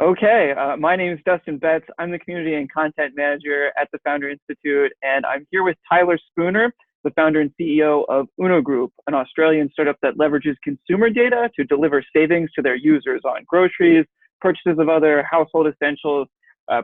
Okay, my name is Dustin Betts. I'm the Community and Content Manager at the Founder Institute, and I'm here with Tyler Spooner, the founder and CEO of Uno Group, an Australian startup that leverages consumer data to deliver savings to their users on groceries, purchases of other household essentials.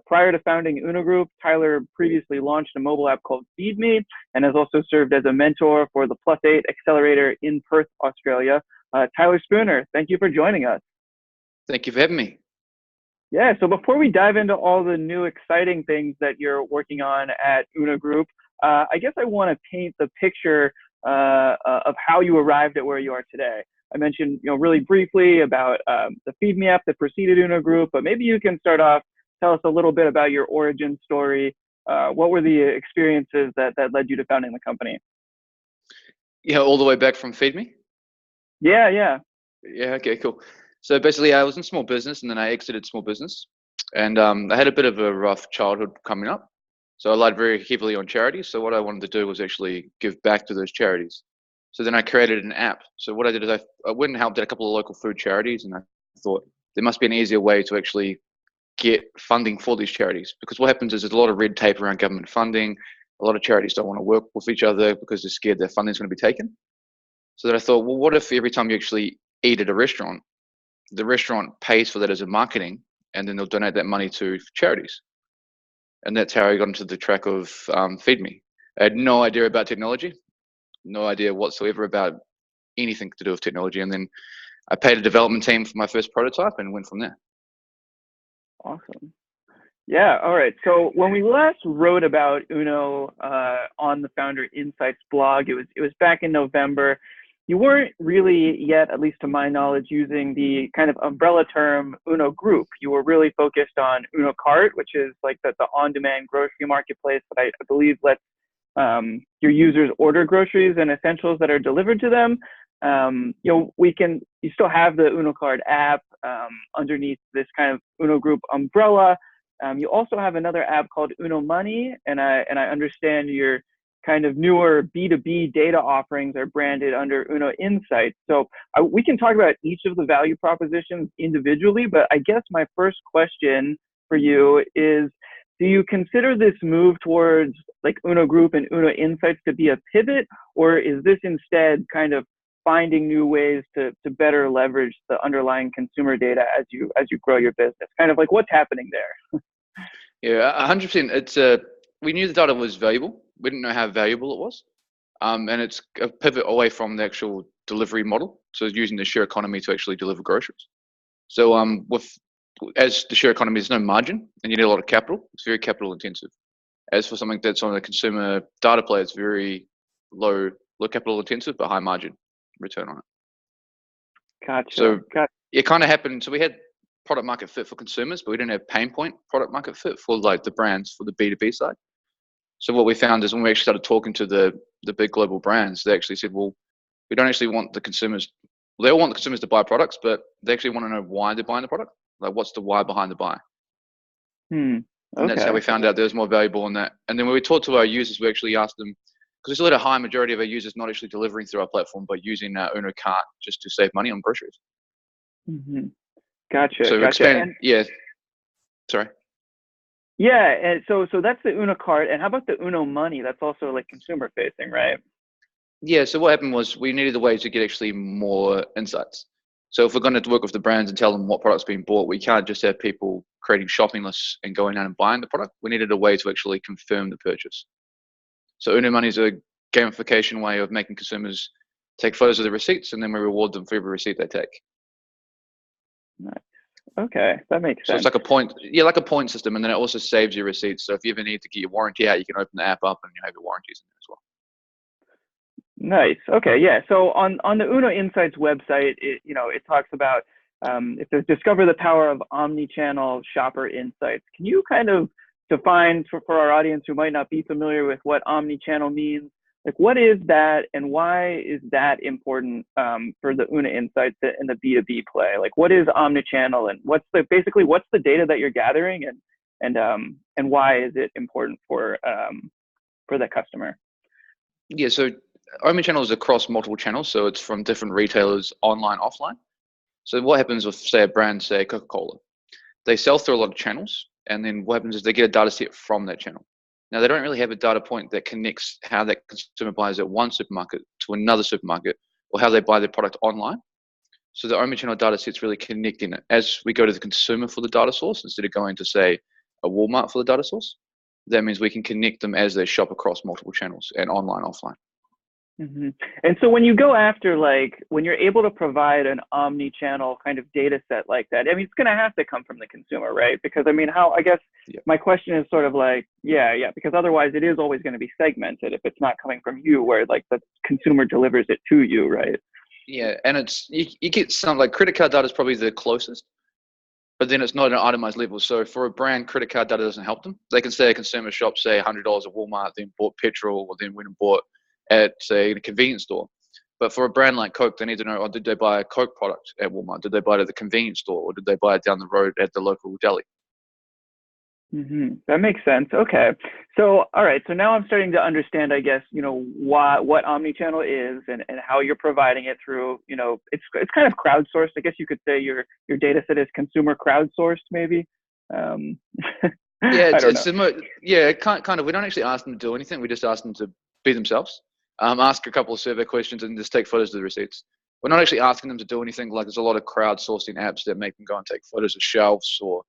Prior to founding Uno Group, Tyler previously launched a mobile app called Feed Me and has also served as a mentor for the Plus8 Accelerator in Perth, Australia. Tyler Spooner, thank you for joining us. Thank you for having me. Yeah, so before we dive into all the new exciting things that you're working on at Uno Group, I guess I want to paint the picture of how you arrived at where you are today. I mentioned, really briefly about the Feed Me app that preceded Uno Group, but maybe you can start off, tell us a little bit about your origin story. What were the experiences that led you to founding the company? Yeah, all the way back from Feed Me? Yeah. Yeah, okay, cool. So basically, I was in small business, and then I exited small business, and I had a bit of a rough childhood coming up. So I relied very heavily on charities. So what I wanted to do was actually give back to those charities. So then I created an app. So what I did is I went and helped out a couple of local food charities, and I thought there must be an easier way to actually get funding for these charities, because what happens is there's a lot of red tape around government funding. A lot of charities don't want to work with each other because they're scared their funding is going to be taken. So then I thought, well, what if every time you actually eat at a restaurant, the restaurant pays for that as a marketing, and then they'll donate that money to charities. And that's how I got into the track of Feed Me. I had no idea about technology, no idea whatsoever about anything to do with technology. And then I paid a development team for my first prototype and went from there. Awesome. Yeah, all right. So when we last wrote about Uno on the Founder Insights blog, it was back in November. You weren't really yet, at least to my knowledge, using the kind of umbrella term Uno Group. You were really focused on Uno Cart, which is like the on-demand grocery marketplace that I believe lets your users order groceries and essentials that are delivered to them. You still have the Uno Cart app underneath this kind of Uno Group umbrella. You also have another app called Uno Money, and I understand your kind of newer B2B data offerings are branded under Uno Insights. So we can talk about each of the value propositions individually, but I guess my first question for you is, do you consider this move towards like Uno Group and Uno Insights to be a pivot, or is this instead kind of finding new ways to better leverage the underlying consumer data as you grow your business? Kind of like what's happening there? Yeah, 100%. We knew the data was valuable. We didn't know how valuable it was. And it's a pivot away from the actual delivery model. So using the share economy to actually deliver groceries. So as the share economy, there's no margin and you need a lot of capital. It's very capital intensive. As for something that's on a consumer data play, it's very low capital intensive, but high margin return on it. Gotcha. So it kind of happened. So we had product market fit for consumers, but we didn't have pain point product market fit for like the brands for the B2B side. So what we found is when we actually started talking to the big global brands, they actually said, well, we don't actually want the consumers. They all want the consumers to buy products, but they actually want to know why they're buying the product. Like, what's the why behind the buy? Okay. And that's how we found out there was more valuable in that. And then when we talked to our users, we actually asked them, because we still had a high majority of our users not actually delivering through our platform, but using our Uno Cart just to save money on groceries. Mm-hmm. Gotcha. So gotcha. Yeah. Sorry. Yeah, and so that's the Uno Cart, and how about the Uno Money? That's also like consumer facing, right? Yeah, so what happened was we needed a way to get actually more insights. So if we're going to work with the brands and tell them what product's being bought, we can't just have people creating shopping lists and going out and buying the product. We needed a way to actually confirm the purchase. So Uno Money is a gamification way of making consumers take photos of the receipts, and then we reward them for every receipt they take. Nice. Okay, that makes sense. So it's like a point system, and then it also saves your receipts. So if you ever need to get your warranty out, you can open the app up and you have your warranties in there as well. Nice. Okay, yeah. So on the Uno Insights website, it talks about it says discover the power of omnichannel shopper insights. Can you kind of define for our audience who might not be familiar with what omnichannel means? Like, what is that, and why is that important for the Uno Insights in the B2B play? Like, what is omnichannel, and what's the data that you're gathering, and why is it important for the customer? Yeah, so omnichannel is across multiple channels, so it's from different retailers, online, offline. So what happens with, say, a brand, say Coca-Cola? they sell through a lot of channels, and then what happens is they get a data set from that channel. Now, they don't really have a data point that connects how that consumer buys at one supermarket to another supermarket, or how they buy their product online. So the omnichannel data set's really connecting it. As we go to the consumer for the data source, instead of going to, say, a Walmart for the data source, that means we can connect them as they shop across multiple channels and online, offline. Mm-hmm. And so when you go after, like, when you're able to provide an omni-channel kind of data set like that, I mean, it's going to have to come from the consumer, right? Because I mean, I guess my question is sort of like, yeah, because otherwise it is always going to be segmented if it's not coming from you, where like the consumer delivers it to you, right? Yeah, and it's you get some, like, credit card data is probably the closest, but then it's not at an itemized level. So for a brand, credit card data doesn't help them. They can say a consumer shop, say, $100 at Walmart, then bought petrol, or then went and bought at, say, a convenience store. But for a brand like Coke, they need to know, did they buy a Coke product at Walmart? Did they buy it at the convenience store? Or did they buy it down the road at the local deli? Mm-hmm. That makes sense. Okay. So, all right. So now I'm starting to understand, I guess, what omnichannel is, and how you're providing it through, it's kind of crowdsourced. I guess you could say your data set is consumer crowdsourced, maybe. Um, Yeah, I don't know. kind of. We don't actually ask them to do anything. We just ask them to be themselves. Ask a couple of survey questions and just take photos of the receipts. We're not actually asking them to do anything. Like, there's a lot of crowdsourcing apps that make them go and take photos of shelves or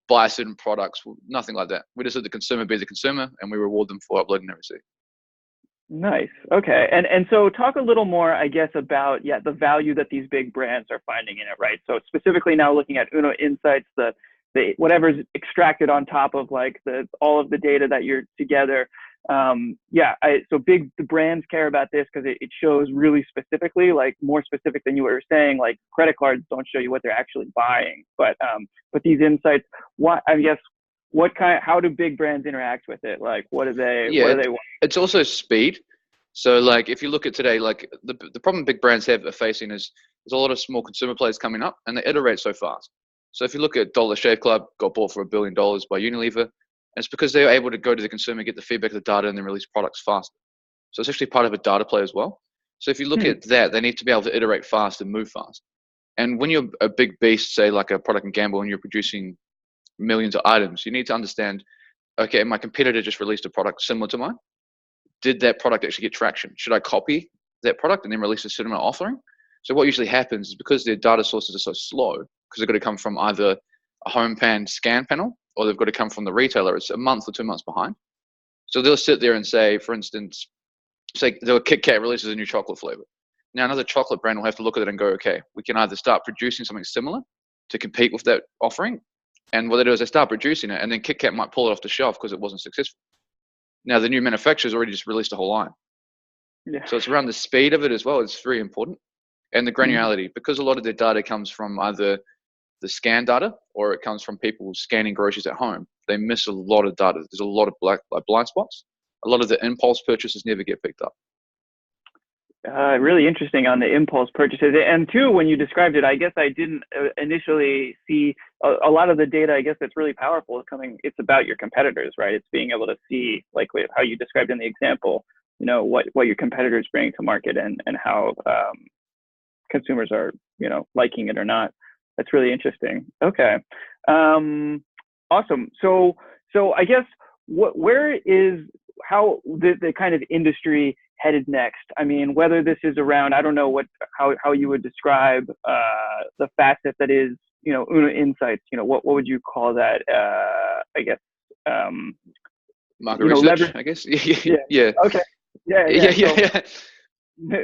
buy certain products. Nothing like that. We just let the consumer be the consumer, and we reward them for uploading their receipt. Nice. Okay. And so talk a little more, I guess, about, the value that these big brands are finding in it, right? So specifically now looking at Uno Insights, the whatever's extracted on top of like all of the data that you're together. So the brands care about this because it shows really specifically, like more specific than you were saying, like credit cards don't show you what they're actually buying, but these insights, how do big brands interact with it? Like, what do they want? It's also speed. So like, if you look at today, like the problem big brands are facing is there's a lot of small consumer players coming up, and they iterate so fast. So if you look at Dollar Shave Club, got bought for $1 billion by Unilever, and it's because they were able to go to the consumer, get the feedback of the data, and then release products faster. So it's actually part of a data play as well. So if you look at that, they need to be able to iterate fast and move fast. And when you're a big beast, say like a Product and Gamble, and you're producing millions of items, you need to understand, okay, my competitor just released a product similar to mine. Did that product actually get traction? Should I copy that product and then release a similar offering? So what usually happens is, because their data sources are so slow, because they've got to come from either a home pan scan panel, or they've got to come from the retailer, it's a month or 2 months behind. So they'll sit there and say, for instance, Kit Kat releases a new chocolate flavor. Now another chocolate brand will have to look at it and go, okay, we can either start producing something similar to compete with that offering. And what they do is they start producing it, and then Kit Kat might pull it off the shelf because it wasn't successful. Now the new manufacturer's already just released a whole line. Yeah. So it's around the speed of it as well. It's very important. And the granularity, because a lot of their data comes from either the scan data or it comes from people scanning groceries at home. They miss a lot of data. There's a lot of blind spots. A lot of the impulse purchases never get picked up. Really interesting on the impulse purchases. And two, when you described it, I guess I didn't initially see a lot of the data. I guess that's really powerful is it's about your competitors, right? It's being able to see, like how you described in the example, what your competitors bring to market, and how consumers are, liking it or not. That's really interesting. Okay. Awesome. So I guess how the kind of industry headed next? I mean, whether this is around, I don't know how you would describe the facet that is, Uno Insights, what would you call that? I guess, market research, I guess. Yeah. Okay. Yeah.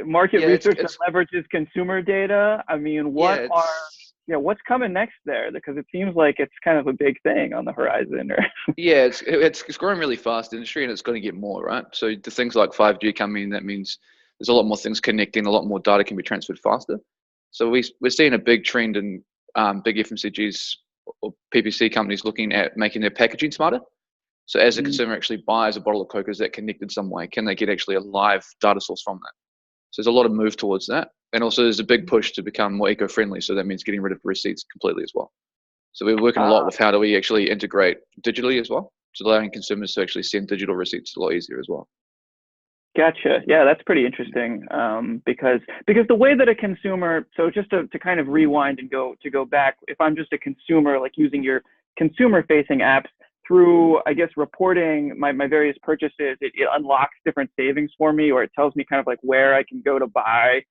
Market research that it's leverages consumer data. I mean, what's coming next there? Because it seems like it's kind of a big thing on the horizon. Yeah, it's growing really fast industry, and it's going to get more, right? So the things like 5G coming in, that means there's a lot more things connecting, a lot more data can be transferred faster. So we're seeing a big trend in big FMCGs or PPC companies looking at making their packaging smarter. So as the consumer actually buys a bottle of Coke, is that connected some way? Can they get actually a live data source from that? So there's a lot of move towards that. And also there's a big push to become more eco-friendly. So that means getting rid of receipts completely as well. So we're working a lot with how do we actually integrate digitally as well. So allowing consumers to actually send digital receipts a lot easier as well. Gotcha. Yeah, that's pretty interesting. Because the way that a consumer, so just to kind of rewind and go back, if I'm just a consumer, like using your consumer-facing apps through, I guess, reporting my various purchases. It unlocks different savings for me, or it tells me kind of like where I can go to buy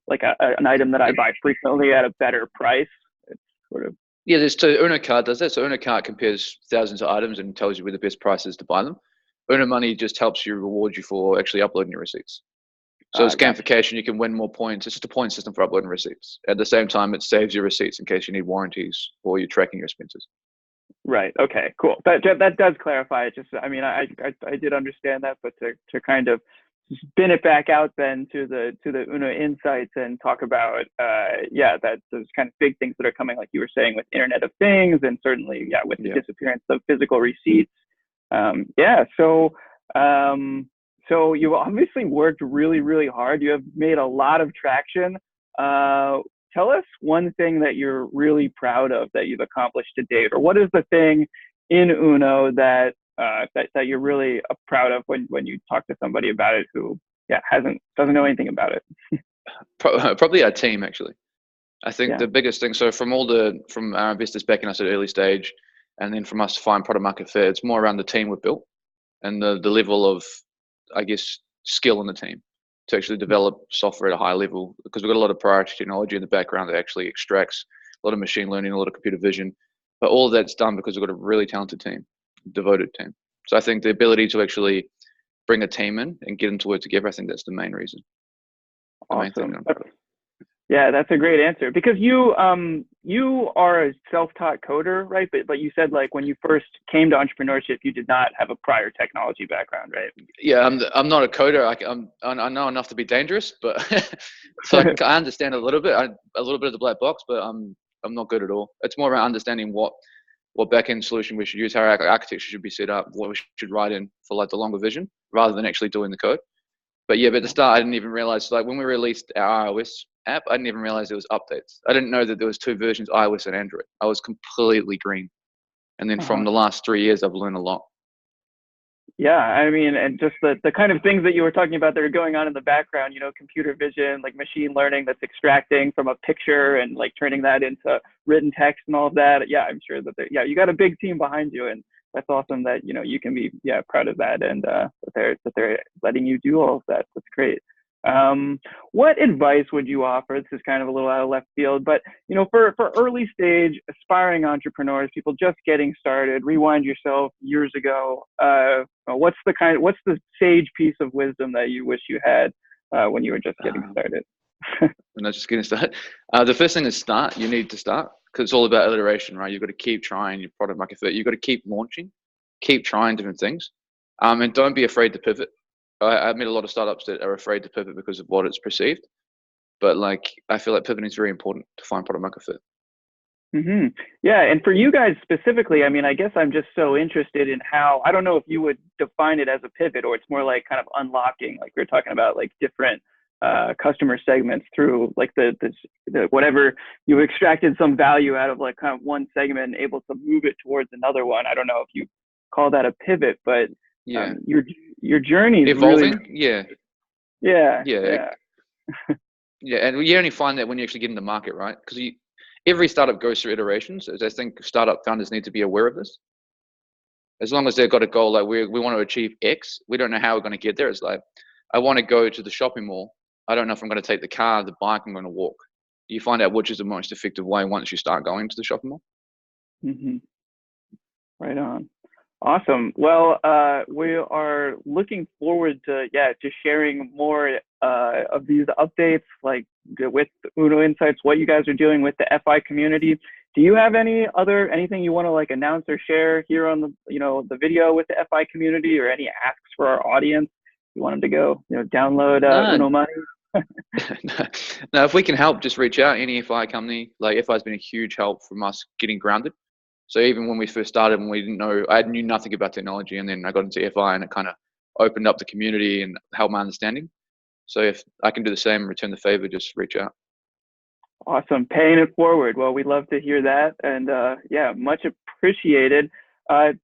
like an item that I buy frequently at a better price. It's sort of Yeah, there's two. Uno Card does that. So Uno Card compares thousands of items and tells you where the best price is to buy them. Uno Money just helps you, reward you for actually uploading your receipts. So it's gotcha. gamification. You can win more points. It's just a point system for uploading receipts. At the same time, it saves your receipts in case you need warranties or you're tracking your expenses. Right. Okay. Cool. That does clarify it. Just, I mean, I did understand that, but to kind of spin it back out then to the Uno insights and talk about yeah, that those kind of big things that are coming, like you were saying, with Internet of Things, and certainly with the disappearance of physical receipts. Yeah. So you've obviously worked really, really hard. You have made a lot of traction. Tell us one thing that you're really proud of that you've accomplished to date, or what is the thing in Uno that that you're really proud of when you talk to somebody about it who doesn't know anything about it. Probably our team, actually. I think Yeah. the biggest thing, so from our investors backing us at early stage, and then from us to find product market fit, it's more around the team we've built and the level of, I guess, skill in the team to actually develop software at a high level, because we've got a lot of priority technology in the background that actually extracts a lot of machine learning, a lot of computer vision, but all of that's done because we've got a really talented team, devoted team. So I think the ability to actually bring a team in and get them to work together, I think that's the main reason. The main thing. Awesome. Yeah, that's a great answer, because you are a self-taught coder, right? But you said, like, when you first came to entrepreneurship, you did not have a prior technology background, right? Yeah, I'm not a coder. I know enough to be dangerous, but so I understand a little bit, a little bit of the black box, but I'm not good at all. It's more around understanding what backend solution we should use, how our architecture should be set up, what we should write in for like the longer vision, rather than actually doing the code. But yeah, but at the start, I didn't even realize, like when we released our iOS app, I didn't even realize there was updates. I didn't know that there was two versions, iOS and Android. I was completely green. And then from the last 3 years, I've learned a lot. Yeah, I mean, and just the kind of things that you were talking about that are going on in the background, computer vision, like machine learning that's extracting from a picture and like turning that into written text and all of that. Yeah, I'm sure that you got a big team behind you, and that's awesome that, you can be, proud of that, and that they're letting you do all of that. That's great. What advice would you offer? This is kind of a little out of left field, but for early stage aspiring entrepreneurs, people just getting started, rewind yourself years ago. What's the sage piece of wisdom that you wish you had when you were just getting started? When I was just getting started, the first thing is start. You need to start, because it's all about iteration, right? You've got to keep trying your product market fit. You've got to keep launching, keep trying different things, and don't be afraid to pivot. I've met a lot of startups that are afraid to pivot because of what it's perceived, but like I feel like pivoting is very important to find product market fit. Mm-hmm. Yeah, and for you guys specifically, I mean, I guess I'm just so interested in how, I don't know if you would define it as a pivot, or it's more like kind of unlocking, like we are talking about, like different customer segments through like the whatever you extracted some value out of, like kind of one segment and able to move it towards another one. I don't know if you call that a pivot, but your journey is evolving. Really, yeah, and you only find that when you actually get in the market, right? Because every startup goes through iterations. I think startup founders need to be aware of this. As long as they've got a goal, like we want to achieve X, we don't know how we're going to get there. It's like, I want to go to the shopping mall. I don't know if I'm going to take the car, the bike, I'm going to walk. You find out which is the most effective way once you start going to the shopping mall. Mm-hmm. Right on. Awesome. Well, we are looking forward to sharing more of these updates, like with Uno Insights, what you guys are doing with the FI community. Do you have anything you want to like announce or share here on the video with the FI community, or any asks for our audience? You want them to go download Uno Money? No, if we can help, just reach out. Any FI company, like FI has been a huge help from us getting grounded. So even when we first started, when we didn't know, I knew nothing about technology, and then I got into FI, and it kind of opened up the community and helped my understanding. So if I can do the same, return the favor, just reach out. Awesome. Paying it forward. Well, we'd love to hear that. And much appreciated.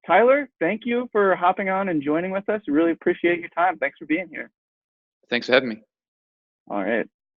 Tyler, thank you for hopping on and joining with us. Really appreciate your time. Thanks for being here. Thanks for having me. All right.